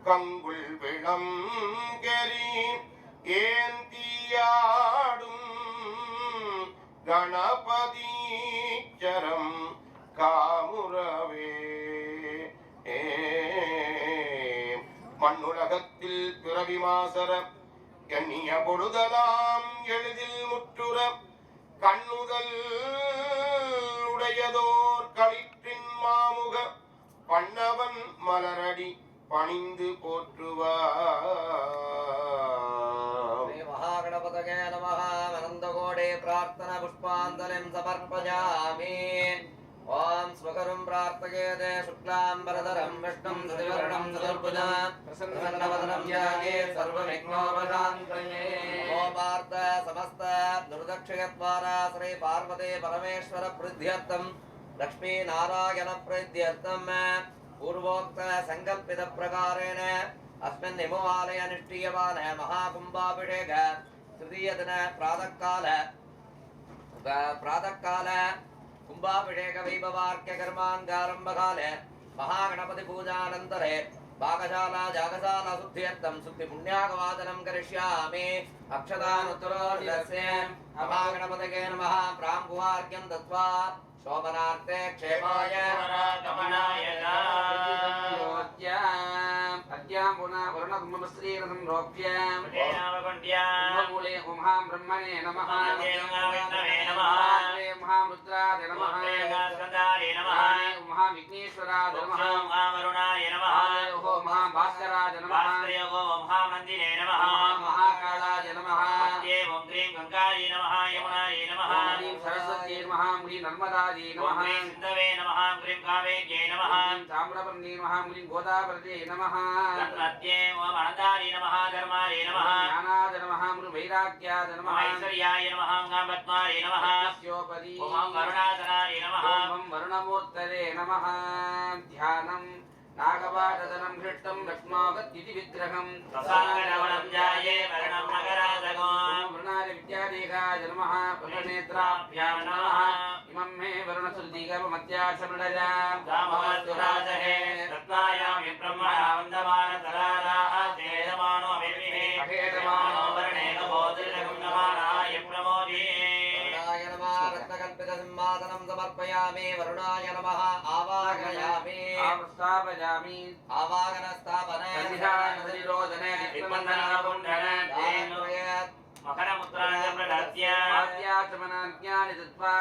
கங்குல் விளங்கெரி ஏந்தியாடும் கணபதீச்சரம் காமுறவே மண்ணுலகத்தில் பிறவி மாசர எண்ணிய பொழுதலாம் எளிதில் முற்றுற கண்ணுதல் உடையதோர் களிற்றின் மாமுக பண்ணவன் மலரடி பணிந்து போற்றுவார். மகாகணபதயே நமः. அனந்தகோடே பிரார்த்தன புஷ்பாஞ்சலிம் சமர்ப்பயாமி. ஓம் ஸ்வகரும் பிரார்த்தயேதே சுக்லாம்பரதரம் விஷ்ணும் சதிவரணம் சதுர்புஜம் பிரசன்னவதனம் த்யாகே சர்வவிக்னோபசாந்தயே. நமோ பார்த்த சமஸ்த துர்தக்ஷயத்வாரா ஸ்ரீ பார்வதி பரமேஸ்வர ப்ரீத்யர்த்தம் லக்ஷ்மீ நாராயண ப்ரீத்யர்த்தம் पूर्वोक्त संकल्पित प्रकारेण अस्मिन् निमोहालय अनुष्ठीयमान महाकुंभाभिषेक तृतीय दिन प्रातःकाल कुंभाभिषेक वैभवार्घ्य कर्मांगारंभकाले महागणपति पूजानन्तरे भागशाला जागशाला शुद्ध्यर्थं शुद्धि पुण्यागवादनं करिष्यामि. अक्षतानुत्तरोर्धस्य महागणपतये नमः. प्राङ्गुवार्घ्यं दत्त्वा शोभनार्थे क्षेमाय गमनाय अद्यां पुनः वर्णकुम्भश्रीरथं रोप्यां कुम्भमूले उमां ब्रह्मणे नमः. उमां रुद्राय नमः. उमां विघ्नेश्वराय नमः. उमां भास्कराय नमः. उमां नन्दिने नमः. महाकालाय नमः. ओं क्रीं गङ्गायै नमः. यमुनायै नमः. क्रीं सरस्वत्यै नमः. क्रीं नर्मदायै नमः. सिन्धवे नमः. क्रीं कावेर्यै नमः. ताम्रपर्णे नमः. क्रीं गोदावर्यै नमः. तन्मध्ये ओम अनन्तायै नमः. धर्मायै नमः. ज्ञानाय नमः. वैराग्याय नमः. ऐश्वर्याय नमः. पद्मायै नमः. स्योपरि ओम वरुणासनाय नमः. ओम वरुणमूर्तये नमः. ध्यानं नागवादनं हृष्टं लक्ष्मावत्ति विग्रहं प्रसादवनं जाये वर्णं मकरादगो वृणाय विद्यादेगाय नमः. पुनर्नेत्राभ्यां नमः. इमं मे वरुणसुल्दीगमत्याशमृडजा दामवस्तुराजहे रत्नायामि ब्रह्मणा वन्दमान तराराः तेजमानो विर्विहे अभेदमानो वर्णेन अर्घ्यपादनं समर्पयामि वरुणाय नमः आवाहयामि स्थापयामि आवाहनस्थापने सन्निधाननिरोधने निबन्धनकुण्डने मकरमुद्राणि प्रदत्य आद्याचमनाज्ञानि दत्त्वा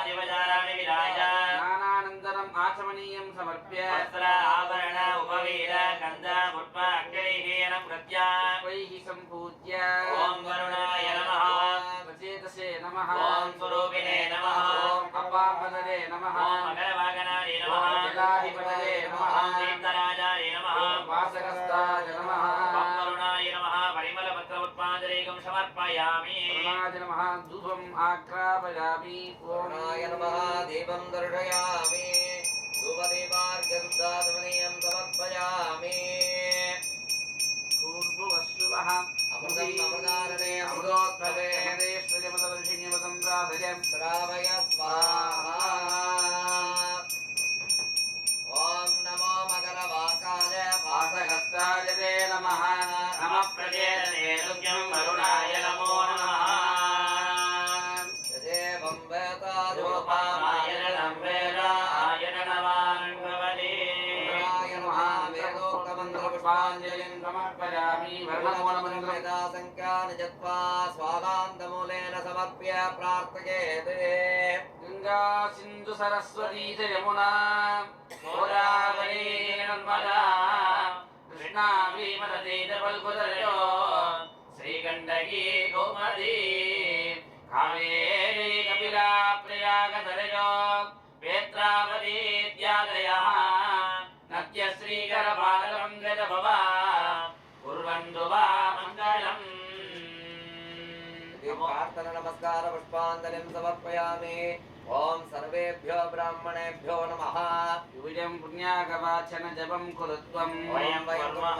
दिवजाराणि विराज स्नानानन्तरम् आचमनीयं समर्प्य वस्त्र आभरण उपवीर गन्ध पुष्प अक्षैः प्रत्या पुष्पैः सम्पूज्य ॐ वरुणाय नमः प्रचेतसे नमः ॐ स्वरूपिणे नमः ॐ अपापदरे नमः ॐ मकरवाहनाय नमः जलाधिपतये नमः दीप्तराजाय नमः वासकस्ताय नमः वरुणाय नमः परिमलपत्र उत्पादनेकं समर्पयामि वरुणाय नमः धूपम् आक्रापयामि वरुणाय नमः दीपं दर्शयामि धूपदीपार्घ्यशुद्धाचमनीयं समर्पयामि पूर्ववस्सुवः अमृतम् अमृतारणे अमृतोत्तरे हरेश्वर्यमतवर्षिण्यमतं प्रार्थयन् श्रावय स्वाहा ॐ नमो मकरवाकाय वासहस्ताय ते नमः नमः प्रचेतसे तुभ्यं वरुणाय नमो नमः देवं रूपामायनं वेदायनवान् भवति वरुणाय नमः वेदोक्तमन्त्रपुष्पाञ्जलिं समर्पयामि वर्णमूलमन्त्रं यदा सङ्ख्यानि जत्वा स्वागान्तमूलेन समर्प्य प्रार्थयेत् गङ्गा सिन्धु सरस्वती च यमुना गोदावरी नर्मदा कृष्णा भीमनदी च फल्गुतयो श्रीगण्डकी गोमती कावेरी कपिला प्रयागतरयो वेत्रावती इत्यादयः नद्यश्रीकरपालमङ्गलभवा कुर्वन्तु वा मङ्गलम् प्रार्थना नमस्कार पुष्पाञ्जलिं समर्पयामि ॐ सर्वेभ्यो ब्राह्मणेभ्यो नमः युविजं पुण्याकवाचन जपं कुरुत्वं वयं कुर्मः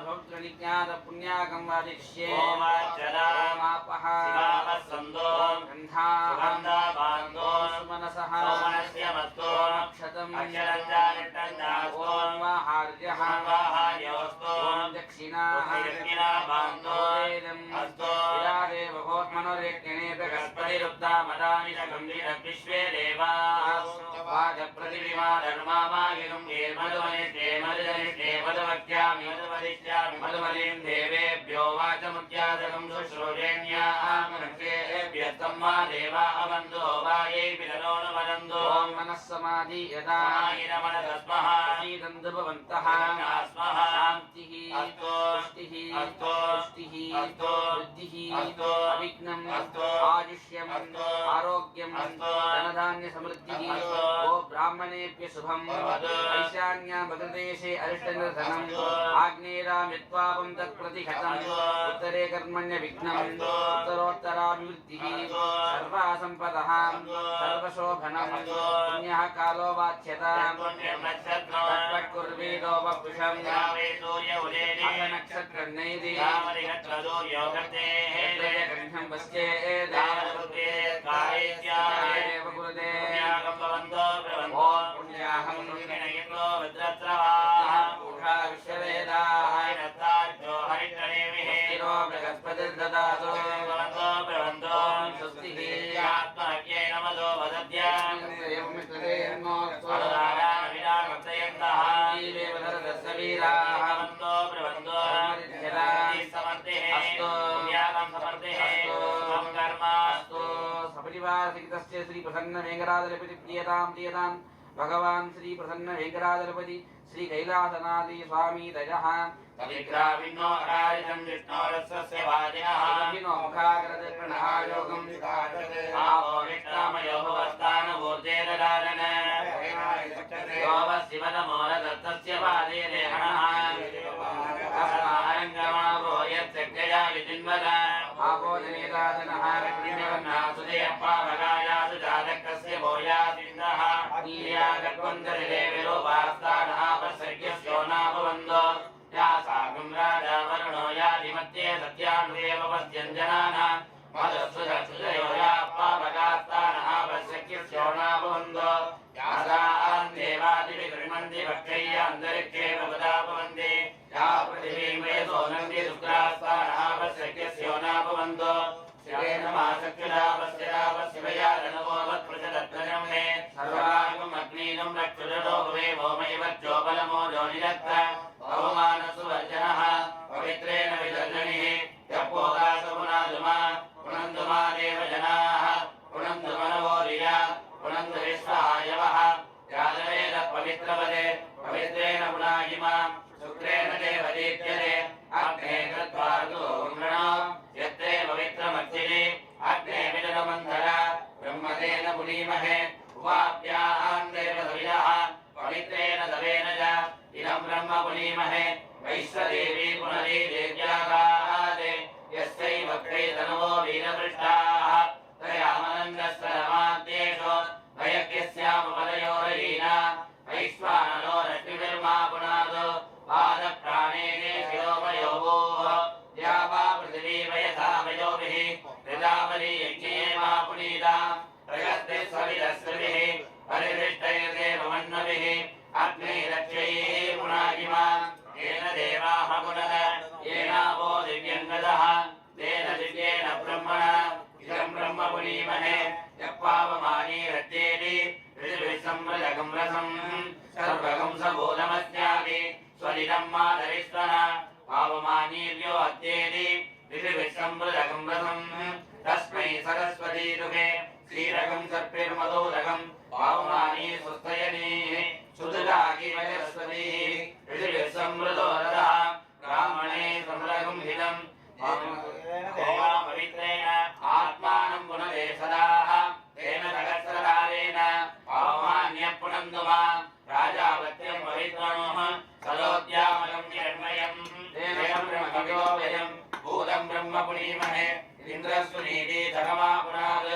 भोक्तृनिज्ञात पुण्याकं वादिष्ये ॐ वाचरा ओमापः शिवावसन्दो गन्धाबान्धो सुमनसः सोमनस्य मत्तो अक्षतम् अक्षरञ्जानिष्टञ्जास्तो ॐ वाहार्यः वाहार्योस्तो दक्षिणाः दक्षिणाबान्धो वेदम् अस्तो विरादेव भोत्मनोरेक्षणे प्रकस्पतिरुद्धा मदानि च गम्भीर विश्वे देवाः वाजप्रतिभिमा धर्मामागिनुं मधुमनिष्ठे मधुजनिष्ठे मधुवक्ष्यामि मधुवदिष्यामि मधुमलिं देवेभ्यो वाचमुत्यासकं शुश्रूषेण्यामनक्षेभ्यस्तं वा देवा अवन्दो वायै विदनोऽनुवदन्तो ॐ मनः समाधि यदा मनसस्मः शीतन्तु भवन्तः स्मः शान्तिः अस्तो पुष्टिः अस्तो पुष्टिः अस्तो बुद्धिः अस्तो अविघ्नम् अस्तो आयुष्यम् अस्तो आरोग्यम् अस्तो धनधान्य समृद्धिः ओ ब्राह्मणेभ्य शुभम् ऐशान्या भद्रदेशे अरिष्टनिर्धनम् आग्नेयामित्वापं तत्प्रतिघतम् उत्तरे कर्मण्य विघ्नम् उत्तरोत्तराभिवृद्धिः सर्वा सम्पदः सर्वशोभनम् पुण्यः कालो वाच्यता तत्त्वकुर्वीदोपपुषम् नक्षत्रन्नैति गन्धं वस्ये सपरिवारसहितस्य श्री प्रसन्न वेंकटाचलपति प्रियतां भगवान् श्री प्रसन्न वेंकटाचलपति श्री कैलासनाथी स्वामी दयः विग्राविन्नो अकारितं विष्णोरस्य वादिनः विनो मुखाग्रदर्पणः योगं आवो विष्णामयो भवस्तानमूर्तेरदारन योवशिवनमोरदत्तस्य पादे देहनः अस्मारङ्गमावो यत्सज्ञया विजिन्वद आपो जनेदाजनः सुदेयप्पावगायासु जातकस्य भोयासिन्दः नीर्यागर्भन्दरिले विरूपास्तानः पश्यस्योनाभवन्दो या सागं राजा वरुणो यादिमध्ये सत्यानुदेव पश्यञ्जनानां मदसुरसुजयो याप्पावगास्तानः पश्यस्योनाभवन्दो यासान् देवादिविगृह्णन्ति भक्षय्यान्तरिक्षे भवदा भवन्ति या पृथिवीं वेदोनन्ति शुक्रास्तानः पश्यस्योनाभवन्दो शिवेन मासक्षुरा पश्यदा पश्यवया रणवो वत्प्रचदत्तनो एवं रक्षुदोपवे भौमैवर्चोपलमो जोनिरत्र अवमानसुवर्जनः पवित्रेण विदर्जनिः यप्पोदासपुनादुमा पुनन्दुमा देवजनाः पुनन्दुमनवोरिया पुनन्दु विश्वायवः यादवेन पवित्रवदे पवित्रेण पुनाहिमा शुक्रेण देवदीप्यते अग्ने कृत्वा गृणो यत्रे पवित्रमर्चिने अग्ने विदनमन्थरा ब्रह्मदेन पुनीमहे उपाभ्यां देवसविदः पवित्रेण दवेन च इदं ब्रह्म पुनीमहे वैश्वदेवी पुनरी देव्यागादे यस्यै वक्रे तनवो वीरपृष्ठाः तयामनन्दस्तरमाद्येषु भयज्ञस्यामपदयोरयीना वैश्वानरो रश्मिर्मा पुनादो पादप्राणेने शिरोमयोः या वा पृथिवी वयसा वयोभिः प्रजापति यज्ञे मा पुनीता प्रयस्ते सविदस्रुभिः परिदृष्टैर्देवमन्नभिः अग्ने रक्षैः पुनाहिमा येन देवाः पुनः येनावो दिव्यङ्गदः तेन दिव्येन ब्रह्मणा इदं ब्रह्म पुनीमहे यप्पावमानी रज्येति ऋषिभिस्सम्मृदकं रसं सर्वगं सबोधमस्यापि स्वरिदं माधविस्वनः पावमानीर्यो अद्येति ऋषिभिस्सम्मृदकं रसं तस्मै सरस्वती दुःखे श्रीरकं सर्पिर्मदोदकं पावमानी सुस्थयनीः सुदुरागी वयस्वतीः ऋषिभिस्सम्मृदो रथः ब्राह्मणे समृगं हितं देवा पवित्रेण आत्मानं पुनरे सदाः तेन सहस्रधारेण पावमान्यः पुनन्दुमा राजावत्यं पवित्रणोः सलोद्यामलं निर्मयं तेन ब्रह्मविदोभयं भूतं ब्रह्म पुनीमहे इन्द्रस्वनीति धर्मा पुनाद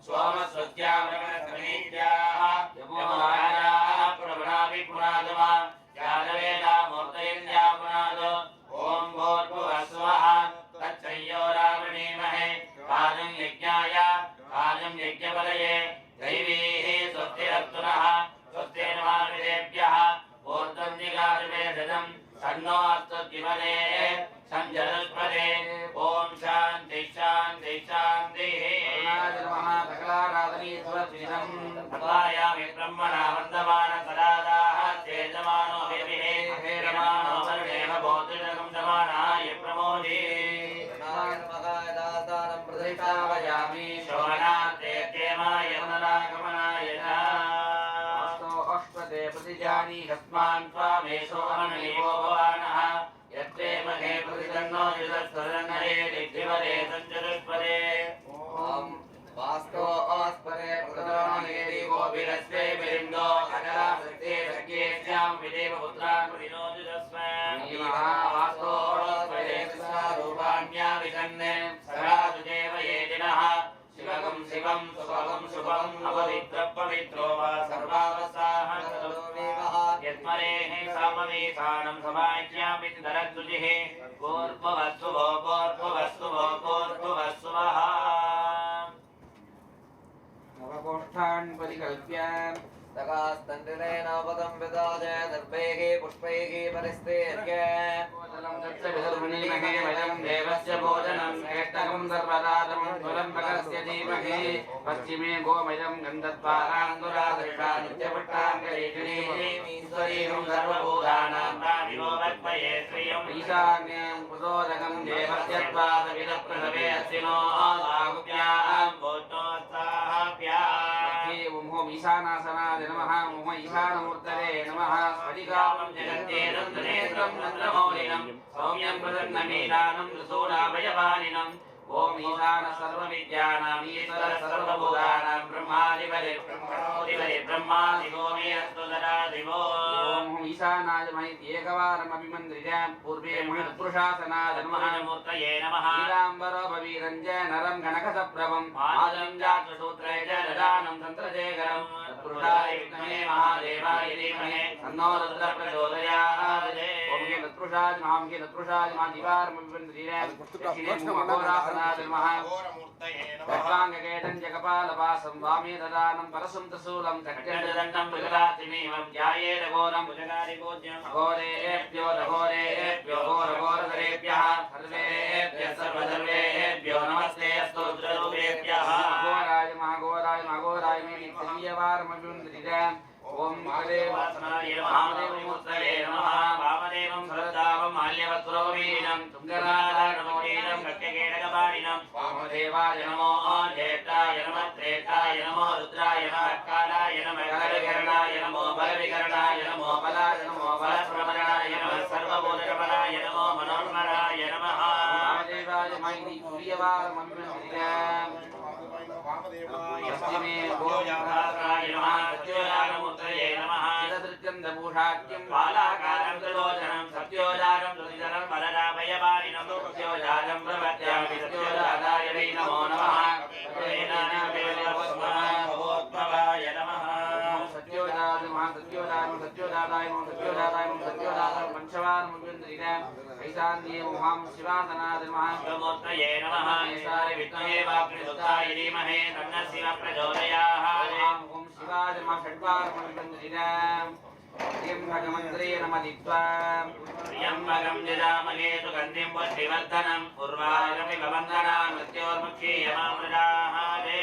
सोमस्वत्यामृगणस्वनीत्याः यमोराजाः प्रभुनाभि पुनादमा यादवेदा मूर्तयन्या पुनाद ॐ भूर्भुवस्वः तच्चय्यो रावणीमहे कार्यं यज्ञाय कार्यं यज्ञपदये दैवीः स्वस्तिरस्तुनः स्वस्तिर्मानुषेभ्यः ऊर्ध्वं दिगारुवेदं सन्नो अस्तु द्विपदे संजलस्पदे ॐ शान्ति शान्ति शान्तिः भगवायामि ब्रह्मणा वन्दमान सदादाः चेतमानो विभिः हेरमानो वर्णेन बोधिनकं समानाय प्रमोदे दातारं प्रतिष्ठापयामि शोभनार्थे क्षेमाय मनरागमनाय च अष्टदे प्रतिजानी यस्मान् त्वामेषो अननीयो भवानः यत्ते महे प्रतिदन्नो युधस्तरन्नरे दिग्धिवरे सञ्चरुष्पदे ॐ वास्तो अस्परे प्रदानेरि गोभिरस्ते विरिन्दो अकरासक्ते सख्येष्यां विदेवपुत्रान् प्रतिनोदितस्म वास्तो अस्परे कृष्णारूपाण्या विशन्ने सराजुदेव ये दिनः शिवकं शिवं सुभगं शुभम् अपवित्रपवित्रो वा सर्वावसाः यत्मरेः सामवेशानं समाज्यामि धरद्रुजिः पूर्ववस्तु भो पूर्ववस्तु भो पूर्ववस्तु वः नवकोष्ठान् परिकल्प्य तकास्तण्डिरेणोपदं विदाय दर्भैः पुष्पैः परिस्तेर्य विधर्मणीमहे वयं देवस्य भोजनं श्रेष्ठकं सर्वदातं स्वरम्भकस्य धीमहि पश्चिमे गोमयं गन्धद्वारान्दुरादृशा नित्यपट्टाङ्गरीषिणीश्वरीं सर्वभूतानां प्राणिनो वक्मये श्रियं ईशान्यं प्रचोदकं देवस्य द्वादविदप्रसवे अस्तिनो आहुभ्यां भोजनोत्साहाभ्याम् ओम ईशानासनाय नमः ओम ईशानमूर्तये नमः स्फटिकामं जगत्येनं नेत्रं चन्द्रमौलिनं सौम्यं प्रसन्नमीनानं त्रिशूलाभयपाणिनं ओम ईशान सर्वविद्यानां ईश्वर सर्वभूतानां ब्रह्मादिपदे ब्रह्मणोदिपदे ब्रह्मादिगो मे अस्तु ददादिवो ओम ईशानाय महित एकवारमपि मन्त्रिय पूर्वे महत्पुरुषासनाय नमः मूर्तये नमः नीलाम्बरो भवीरञ्जय नरं गणकसप्रभं मादलं जातसूत्रे च ददानं तन्त्रजेकरं तत्पुरुषाय विद्महे महादेवाय धीमहि तन्नो रुद्रः प्रचोदयात् ओम ये तत्पुरुषाय महां ये तत्पुरुषाय महादिवारमपि मन्त्रिय दक्षिणे मुखोरासनाय नमः घोरमूर्तये नमः सर्वाङ्गकेटं जगपालवासं वामे ददानं परसुं त्रिशूलं कट्यदण्डं विकलातिमीवं ध्यायेत घोरं भुजगादिपूज्यं घोरेभ्यो घोरेभ्यो घोरघोरधरेभ्यः सर्वेभ्यः सर्वधर्मेभ्यो नमस्ते अस्तु रुद्ररूपेभ्यः घोराय महाघोराय महाघोराय मे नित्यवारमपि मन्त्रिय ओम वासनाय नमः वामदेवमूर्तये नमः वामदेवं सरदावं माल्यवत्रोवीनं तुङ्गनादानमोदीनं कट्यकेटकपाणिनं वामदेवाय नमो ज्येष्ठाय नमः त्रेष्ठाय नमो रुद्राय नमः कालाय नमः करविकरणाय नमो बलविकरणाय नमो बलाय नमो बलप्रमरणाय नमः सर्वभूतकमलाय नमो मनोन्मराय नमः वामदेवाय मैनि सूर्यवारमन्त्रं यस्मे गोयाय नमः सत्योजानमूर्तये नमः चिरदृत्यन्दभूषाख्यं बालाकारं त्रिलोचनं सत्योजानं त्रिधरं बलराभयपाणिनं सत्योजानं प्रपद्यामि सत्योजाताय वै नमो नमः सत्योजाय नमः सत्योजाताय पंचवारं ऐशान्ये मुहां शिवाननाद नमः मूर्तये नमः ईशाय विद्महे वाग्निसुताय धीमहि तन्नः शिवः प्रचोदयात् ओम शिवाय नमः षड्वारमन्त्रं त्र्यम्बकमन्त्रेण मदित्वा त्र्यम्बकं यजामहे सुगन्धिं पुष्टिवर्धनम् उर्वारुकमिव वन्दनान् मृत्योर्मुक्षीयमामृताहारे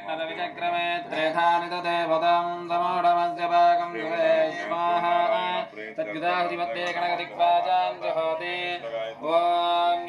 विचक्रमे त्रेधानि तते पदं समोढमस्य पाकं सुरे स्वाहा तद्युदाहुतिमध्ये गणगदिक्वाजान् जहोति ॐ